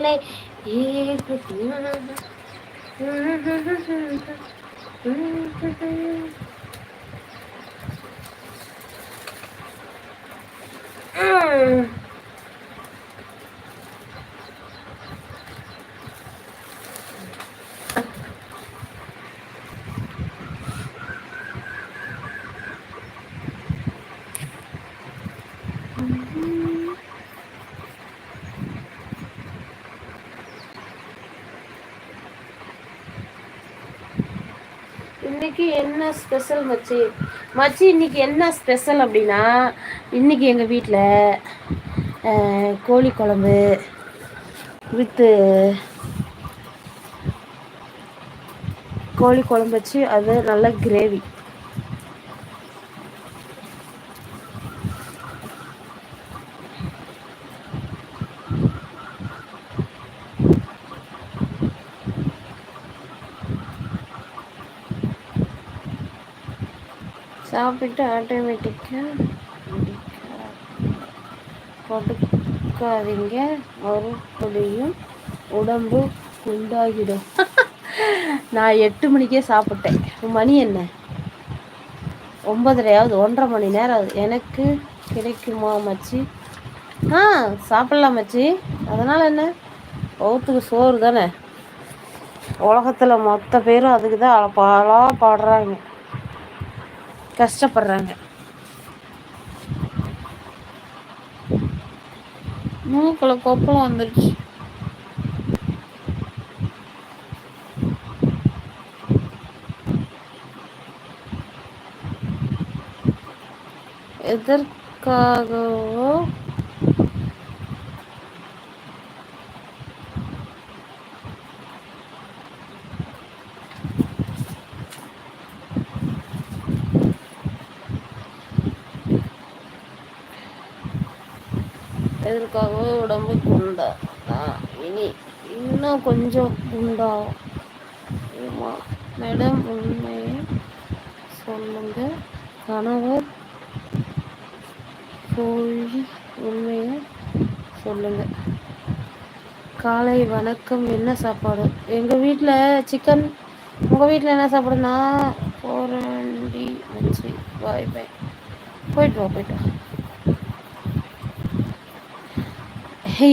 வேலை ஏகுது. இன்னைக்கு என்ன ஸ்பெஷல் மச்சி? மச்சி இன்னைக்கு என்ன ஸ்பெஷல் அப்படின்னா, இன்னைக்கு எங்கள் வீட்டில் கோழி குழம்பு வித்து கோழி குழம்பு வச்சு அது நல்ல கிரேவி. சாப்பிட்டு ஆட்டோமேட்டிக்காக படுக்காதீங்க, மறுபடியும் உடம்பு குண்டாகிடும். நான் 8 மணிக்கே சாப்பிட்டேன். மணி என்ன? 9:30, 1.5 மணி நேரம் ஆகுது. எனக்கு கிடைக்குமா மச்சி? சாப்பிட்லாம் மச்சி, அதனால் என்ன? பௌத்துக்கு சோறு தானே. உலகத்தில் மொத்த பேரும் அதுக்கு தான் பாடுறாங்க, கஷ்டப்படுறாங்க. மூக்கில் கொப்பளம் வந்துடுச்சு. எதற்காகவோ உடம்பு குண்டா இனி இன்னும் கொஞ்சம் குண்டாகும். மேடம் உண்மையை சொல்லுங்க, கணவர் கோழி உண்மையை சொல்லுங்க. காலை வணக்கம். என்ன சாப்பாடு? எங்கள் வீட்டில் சிக்கன். உங்கள் வீட்டில் என்ன சாப்பாடுனா? போரண்டி வச்சு பாய் பாய். போயிட்டு வா.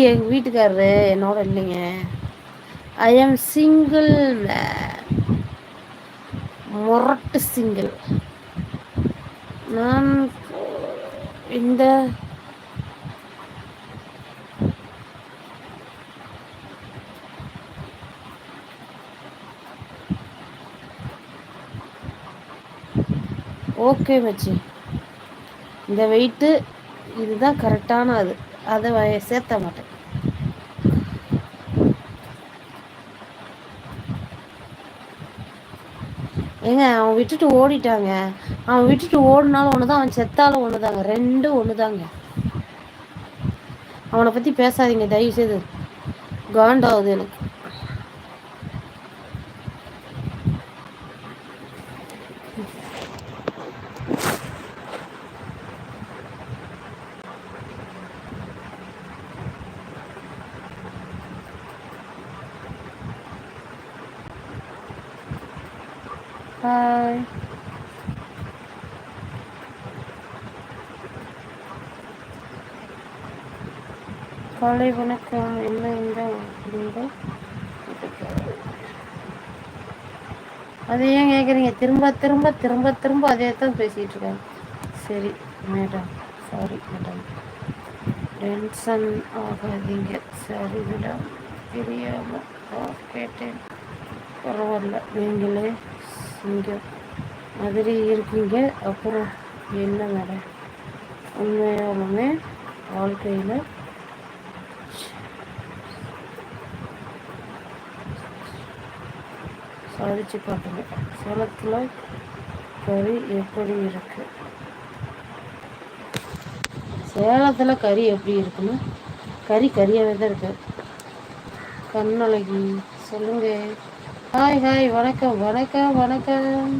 எங்கள் வீட்டுக்காரரு என்னோட இல்லைங்க. ஐ ஆம் சிங்கிள் மேன், முரட்டு சிங்கிள். நான் இந்த ஓகே மச்சி, இந்த வெயிட்டு இதுதான் கரெக்டான அதை சேர்த்த மாட்டேன். ஏங்க, அவன் விட்டுட்டு ஓடிட்டாங்க. அவன் விட்டுட்டு ஓடினாலும் ஒன்று தான், அவன் செத்தாலும் ஒன்று தாங்க. ரெண்டும் ஒன்று தாங்க. அவனை பற்றி பேசாதீங்க தயவு செய்து, காண்டாகுது எனக்கு. ஹாய், காலை வணக்கம். என்ன இந்த அது ஏன் கேட்குறீங்க? திரும்ப திரும்ப திரும்ப திரும்ப அதே தான் பேசிகிட்டு இருக்காங்க. சரி மேடம், சாரி மேடம், டென்ஷன் ஆகாதீங்க. சரி மேடம், தெரியாமல் கேட்டேன். பரவாயில்ல, நீங்களே சிங்கம் மாதிரி இருக்கீங்க. அப்புறம் என்ன மேடம், உண்மையாலுமே வாழ்க்கையில் சாதிச்சு காட்டுங்க. சேலத்தில் கறி எப்படி இருக்கு? சேலத்தில் கறி எப்படி இருக்குன்னு, கறியாகவே தான் இருக்கு. கண்ணழகி சொல்லுங்க. ஹாய் ஹாய், வணக்கம் வணக்கம் வணக்கம்.